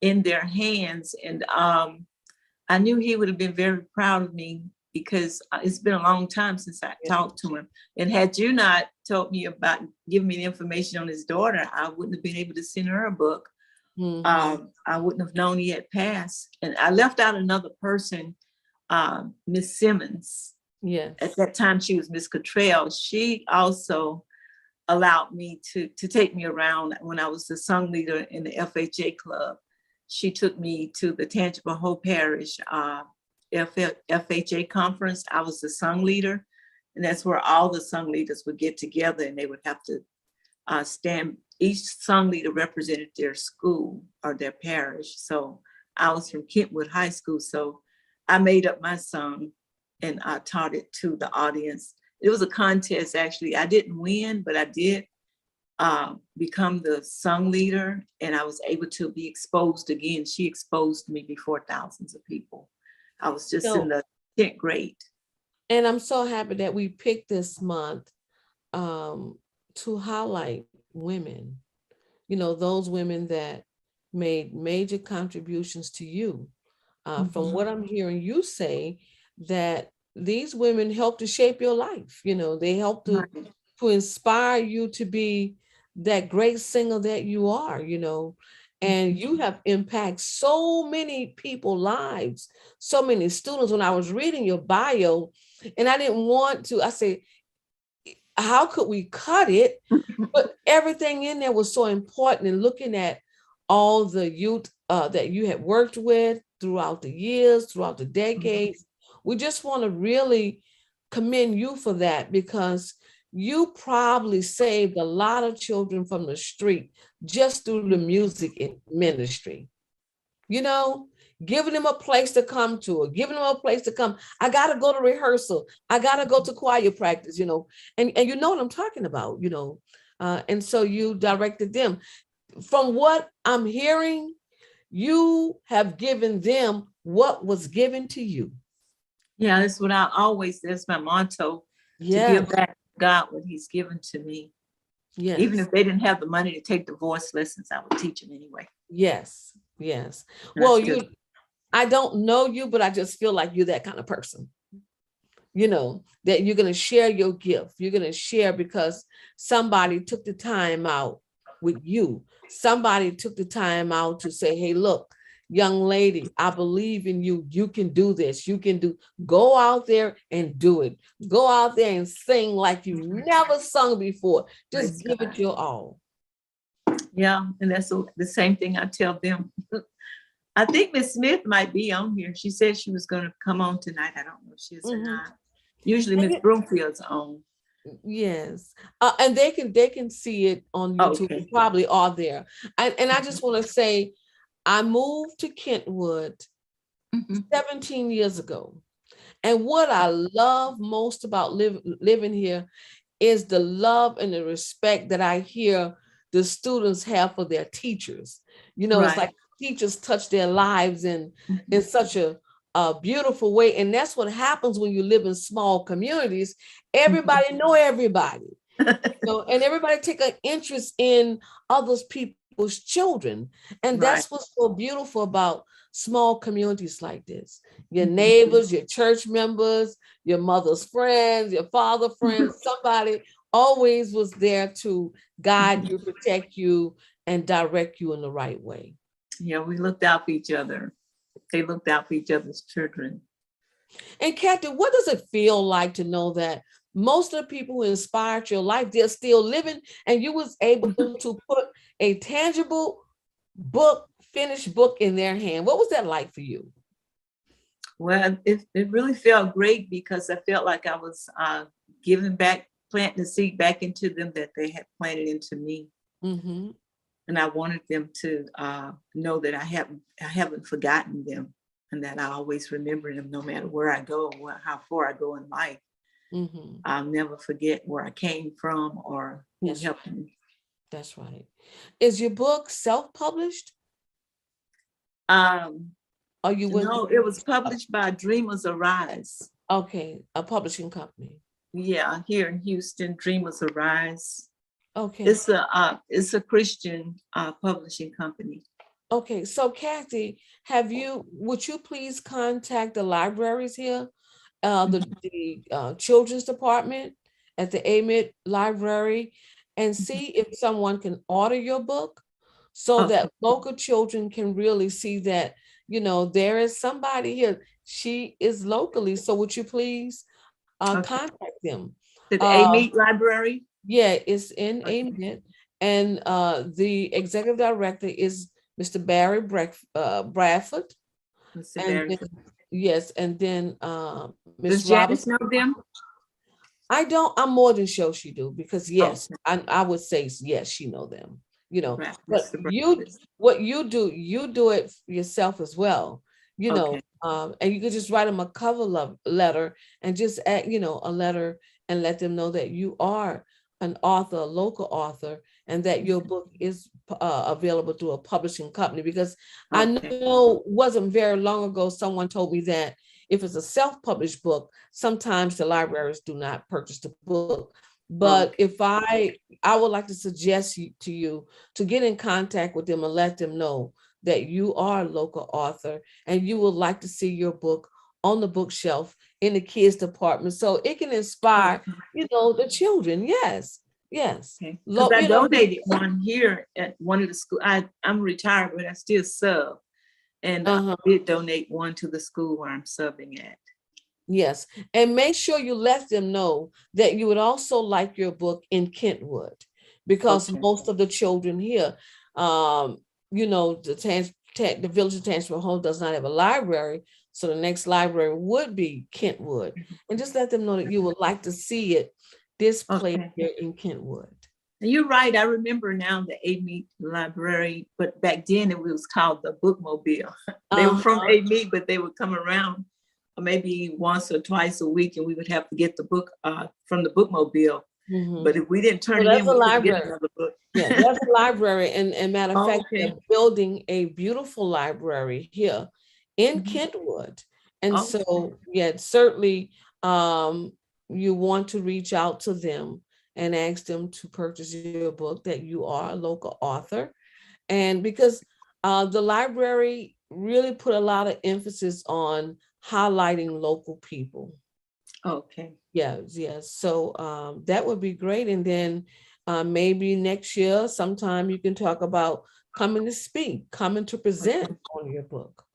in their hands, and I knew he would have been very proud of me, because it's been a long time since I talked to him. And had you not told me about giving me the information on his daughter, I wouldn't have been able to send her a book. I wouldn't have known he had passed. And I left out another person, Miss Simmons.
Yes.
At that time, she was Miss Cottrell. She also allowed me to take me around when I was the song leader in the FHA club. She took me to the Tangible Hope Parish FHA conference. I was the song leader, and that's where all the song leaders would get together, and they would have to each song leader represented their school or their parish. So I was from Kentwood High School, so I made up my song and I taught it to the audience. It was a contest, actually. I didn't win, but I did become the song leader, and I was able to be exposed again. She exposed me before thousands of people. I was just in the 10th grade.
And I'm so happy that we picked this month to highlight women, those women that made major contributions to you. From what I'm hearing you say, that these women help to shape your life. They help to inspire you to be that great singer that you are, and you have impacted so many people's lives, so many students. When I was reading your bio, and I didn't want to, I said, how could we cut it? But everything in there was so important. And looking at all the youth that you had worked with throughout the years, throughout the decades, we just want to really commend you for that, because you probably saved a lot of children from the street just through the music ministry. Giving them a place to come to, giving them a place to come. I got to go to rehearsal. I got to go to choir practice, and you know what I'm talking about, and so you directed them. From what I'm hearing, you have given them what was given to you.
Yeah, that's what that's my motto, to give back to God what he's given to me. Yes. Even if they didn't have the money to take the voice lessons, I would teach them anyway.
Yes. Well, I don't know you, but I just feel like you're that kind of person, that you're going to share your gift. You're going to share because somebody took the time out with you. Somebody took the time out to say, hey, look, young lady, I believe in you. You can do this. Go out there and do it. Go out there and sing like you never sung before. Just give it your all.
Yeah, and that's the same thing I tell them. I think Miss Smith might be on here. She said she was going to come on tonight. I don't know if she is or not. Usually Miss Broomfield's on.
Yes, and they can see it on YouTube. Okay. Probably are there. And I just want to say, I moved to Kentwood 17 years ago. And what I love most about living here is the love and the respect that I hear the students have for their teachers. It's like teachers touch their lives in such a beautiful way. And that's what happens when you live in small communities. Everybody know everybody, and everybody take an interest in others people's children. And that's what's so beautiful about small communities like this. Your neighbors, your church members, your mother's friends, your father's friends, somebody always was there to guide you, protect you, and direct you in the right way.
Yeah, we looked out for each other. They looked out for each other's children.
And Kathy, what does it feel like to know that most of the people who inspired your life, they're still living, and you was able to put a tangible finished book in their hand? What was that like for you?
Well, it really felt great, because I felt like I was giving back, planting the seed back into them that they had planted into me. And I wanted them to know that I haven't forgotten them, and that I always remember them no matter where I go, how far I go in life. I'll never forget where I came from or who helped me.
That's right. Is your book self-published?
No, it was published by Dreamers Arise.
Okay, a publishing company.
Yeah, here in Houston, Dreamers Arise.
Okay.
It's a Christian publishing company.
Okay, so Kathy, would you please contact the libraries here, the children's department at the AMIT library, and see if someone can order your book, so that local children can really see that, there is somebody here. She is locally. So would you please contact them?
The AMIT library?
Yeah, it's in AMIT. And the executive director is Mr. Barry Bradford.
Mr. Barry.
Yes, and then
Ms. Janice know them?
I'm more than sure she do, because yes,
Okay.
I would say yes, she know them,
Right.
but
Mr.
you,
Breakfast.
what you do it yourself as well,
Okay.
and you could just write them a cover letter and just add, a letter, and let them know that you are an author, a local author, and that your book is available through a publishing company. Because I
Okay.
know wasn't very long ago, someone told me that if it's a self-published book, sometimes the libraries do not purchase the book. But
Okay.
if I would like to suggest to you to get in contact with them and let them know that you are a local author and you would like to see your book on the bookshelf in the kids department, so it can inspire,
Okay.
the children. Yes, yes.
Okay. Because I
Be,
donated one here at one of the school. I'm retired, but I still sub. And I
uh-huh.
did donate one to the school where I'm subbing at.
Yes, and make sure you let them know that you would also like your book in Kentwood, because
Okay.
most of the children here, the village of Tangipahoa Home does not have a library, so the next library would be Kentwood, and just let them know that you would like to see it displayed
Okay.
here in Kentwood.
You're right. I remember now the A-Meet Library, but back then it was called the Bookmobile. They were from A-Meet, but they would come around maybe once or twice a week, and we would have to get the book from the Bookmobile.
Mhm.
But if we didn't turn
So
it
that's
in,
a
we couldn't get
library.
another book.
Yeah, there's a library, and matter of fact,
Okay.
they're building a beautiful library here in
Mhm.
Kentwood. And
Okay.
so, yeah, certainly you want to reach out to them and ask them to purchase your book, that you are a local author. And because the library really put a lot of emphasis on highlighting local people.
Okay.
Yes, yes. So that would be great. And then maybe next year, sometime you can talk about coming to speak, coming to present on your book.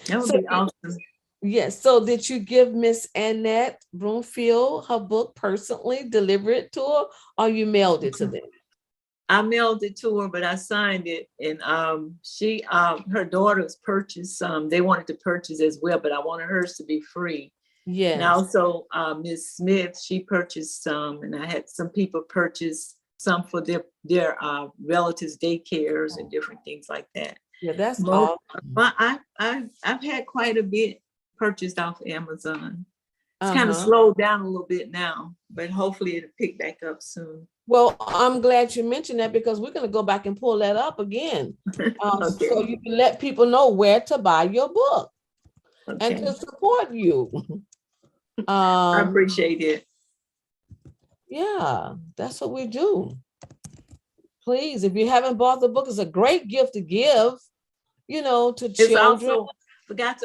That would
So
be awesome.
yes. So did you give Miss Annette Broomfield her book personally, deliver it to her, or you mailed it to them?
I mailed it to her, but I signed it, and she her daughters purchased some. They wanted to purchase as well, but I wanted hers to be free. And
Yes.
also Ms. Smith, she purchased some, and I had some people purchase some for their relatives' daycares and different things like that.
Yeah, that's
Most,
awesome.
but I've had quite a bit purchased off Amazon. It's kind of
Uh-huh.
slowed down a little bit now, but hopefully it'll pick back up soon.
Well, I'm glad you mentioned that, because we're going to go back and pull that up again.
Okay.
So you can let people know where to buy your book and
Okay.
to support you.
I appreciate it.
Yeah, that's what we do. Please, if you haven't bought the book, it's a great gift to give, to
It's
children.
also forgot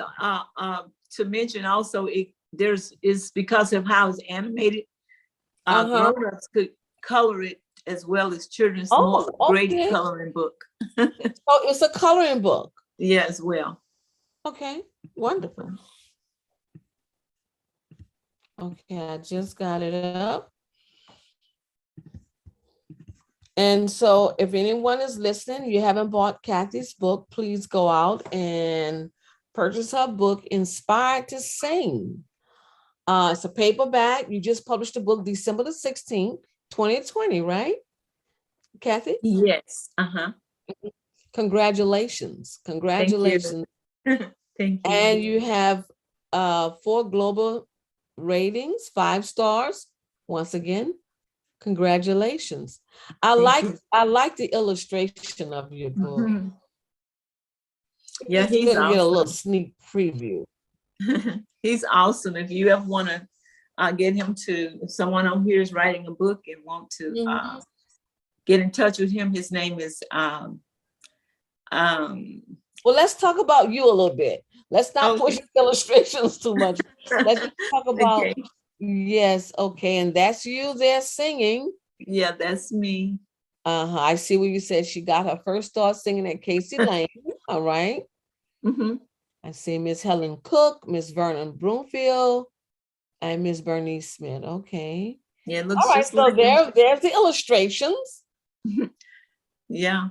to mention also it's because of how it's animated. Grown-ups could color it as well as children. It's more graded
okay.
coloring book.
Oh, it's a coloring book.
Yeah, as well.
Okay, wonderful. Okay, I just got it up. And so if anyone is listening, you haven't bought Kathy's book, please go out and purchase her book, Inspired to Sing. It's a paperback. You just published the book December the 16th, 2020, right, Kathy?
Yes. Uh-huh.
Congratulations. Congratulations.
Thank you. Thank you.
And you have 4 global ratings, 5 stars. Once again, congratulations. I like the illustration of your book.
Mm-hmm. Yeah,
he's
gonna
awesome. Get a little sneak preview.
He's awesome. If you ever want to get him to, if someone on here is writing a book and want to get in touch with him, his name is
well, let's talk about you a little bit. Let's not push illustrations too much. Let's talk about yes, okay, and that's you there singing.
Yeah, that's me.
I see what you said. She got her first start singing at Casey Lane. All right.
Mm-hmm.
I see Miss Helen Cook, Miss Vernon Broomfield, and Miss Bernice Smith. Okay.
Yeah, it looks
all right.
just
So
like
there's the illustrations.
Yeah.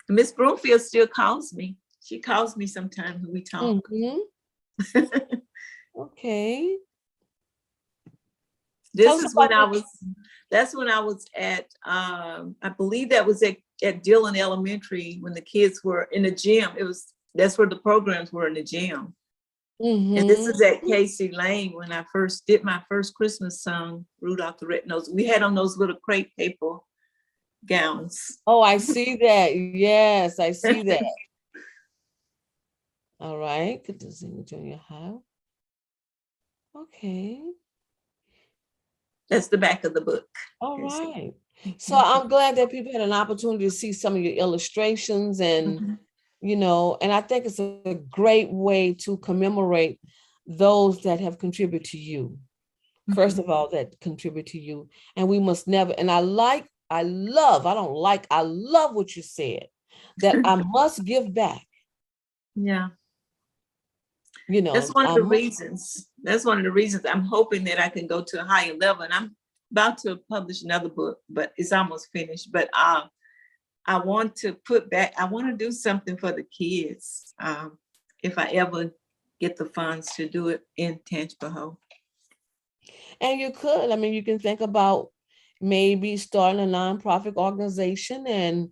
Miss Broomfield still calls me. She calls me sometimes when we talk.
Mm-hmm. Okay. Tell
This
us
is when
about
that's when I was at, I believe that was at Dillon Elementary when the kids were in the gym. That's where the programs were, in the gym. And this is at Casey Lane when I first did my first Christmas song, Rudolph the Red-Nosed. We had on those little crepe paper gowns.
Oh, I see that. Yes, I see that. All right. Good to see you, junior high. Okay.
That's the back of the book.
All right. So I'm glad that people had an opportunity to see some of your illustrations and, and I think it's a great way to commemorate those that have contributed to you. First of all, that contribute to you. And we must never, and I love what you said, that I must give back.
Yeah. That's one of the reasons. That's one of the reasons I'm hoping that I can go to a higher level. And I'm about to publish another book, but it's almost finished. But I want to do something for the kids. If I ever get the funds to do it in Tangipahoa.
And you could, you can think about maybe starting a nonprofit organization and,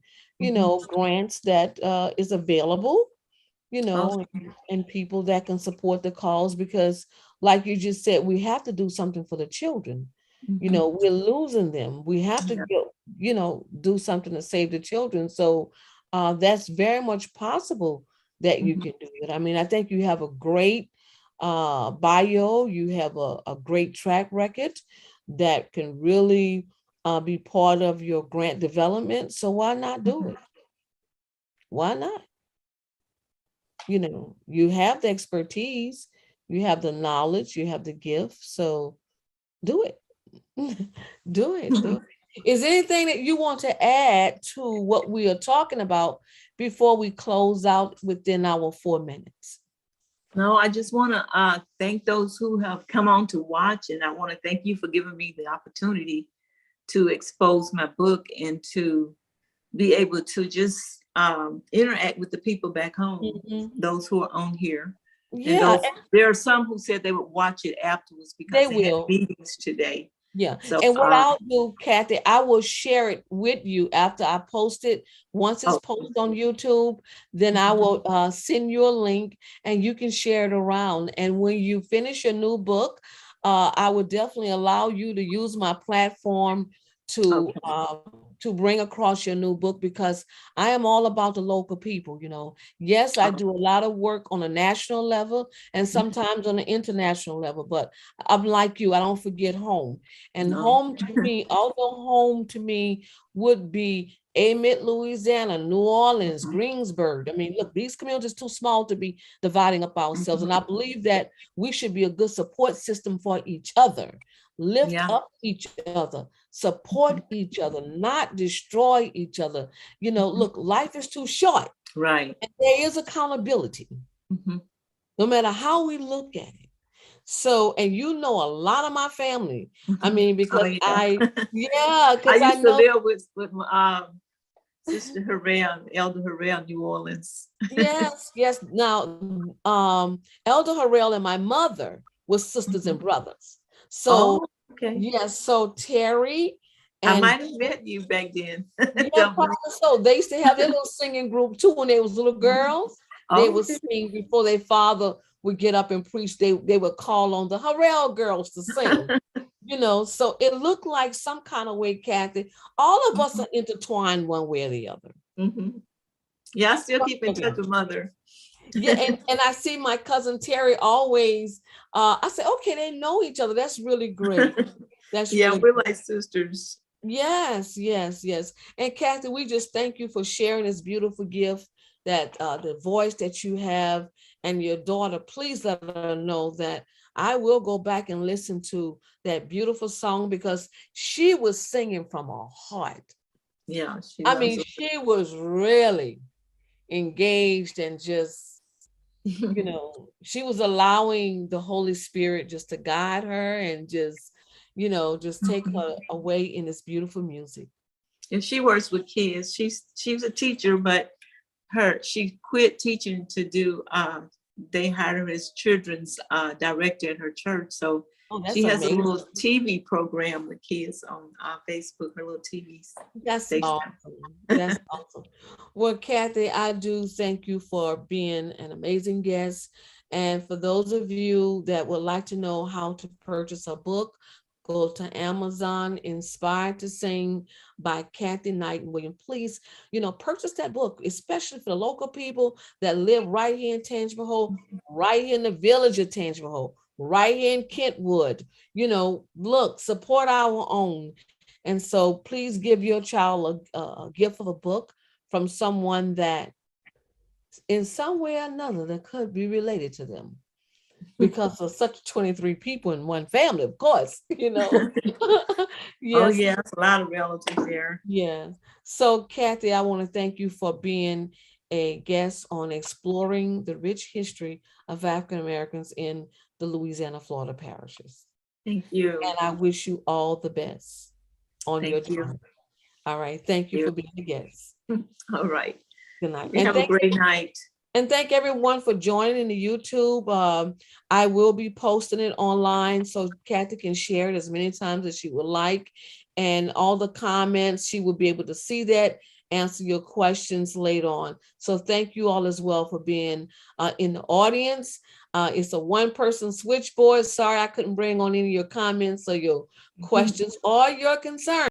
grants that is available, and people that can support the cause, because like you just said, we have to do something for the children. We're losing them. We have to do something to save the children. So that's very much possible that you can do it. I think you have a great bio, you have a great track record that can really be part of your grant development. So why not do it? Why not? You have the expertise, you have the knowledge, you have the gift. So do it. Do it. Is there anything that you want to add to what we are talking about before we close out within our 4 minutes?
No, I just want to thank those who have come on to watch. And I want to thank you for giving me the opportunity to expose my book and to be able to just interact with the people back home, those who are on here.
Yeah.
And there are some who said they would watch it afterwards because they had meetings today.
Yeah. So, and what I'll do, Kathy, I will share it with you after I post it. Once it's posted on YouTube, then I will send you a link and you can share it around. And when you finish your new book, I would definitely allow you to use my platform to bring across your new book, because I am all about the local people. Yes, I do a lot of work on a national level and sometimes on an international level, but I'm like you, I don't forget home. And home to me, although home to me would be Amet, Louisiana, New Orleans, Greensburg. Look, these communities are too small to be dividing up ourselves. And I believe that we should be a good support system for each other. Lift up each other, support each other, not destroy each other. Look, life is too short.
Right.
And there is accountability, no matter how we look at it. So, and a lot of my family, because I used
to live with Sister Harrell, Elder Harrell, New Orleans.
Yes. Now, Elder Harrell and my mother were sisters and brothers. So, yes, so Terry and
I might have met you back then.
So they used to have their little singing group too when they was little girls. They would sing before their father would get up and preach. They would call on the Harrell girls to sing. So it looked like some kind of way, Kathy, all of us are intertwined one way or the other.
Yeah, I still keep in touch with Mother.
Yeah, and I see my cousin Terry always, I say, okay, they know each other. That's really great.
We're like sisters.
Yes. And Kathy, we just thank you for sharing this beautiful gift, that the voice that you have, and your daughter. Please let her know that I will go back and listen to that beautiful song, because she was singing from her heart.
Yeah,
she was really engaged and just, she was allowing the Holy Spirit just to guide her and just take her away in this beautiful music.
And she works with kids. She's a teacher, but she quit teaching to do they hired her as children's director at her church. So
Oh, that's
She has a
amazing.
little TV program with kids on Facebook, her little TV
That's
station.
awesome. That's awesome. Well, Kathy, I do thank you for being an amazing guest. And for those of you that would like to know how to purchase a book, go to Amazon, Inspired to Sing by Kathy Knighten Williams. Please, purchase that book, especially for the local people that live right here in Tangipahoa, Hole, right here in the village of Tangipahoa, Hole, right here in Kentwood. Look, support our own. And so please give your child a gift of a book from someone that in some way or another that could be related to them. Because of such 23 people in one family, of course,
Oh
Yes,
yeah, that's a lot of relatives there.
yeah. So Kathy, I want to thank you for being a guest on exploring the rich history of African Americans in the Louisiana, Florida parishes.
Thank you.
And I wish you all the best on your
Thank you.
journey. All right. Thank you for being a guest.
All right.
Good night.
You have a great night.
And thank everyone for joining the YouTube. I will be posting it online so Kathy can share it as many times as she would like. And all the comments, she will be able to see that, answer your questions later on. So thank you all as well for being in the audience. It's a one-person switchboard. Sorry, I couldn't bring on any of your comments or your questions or your concerns.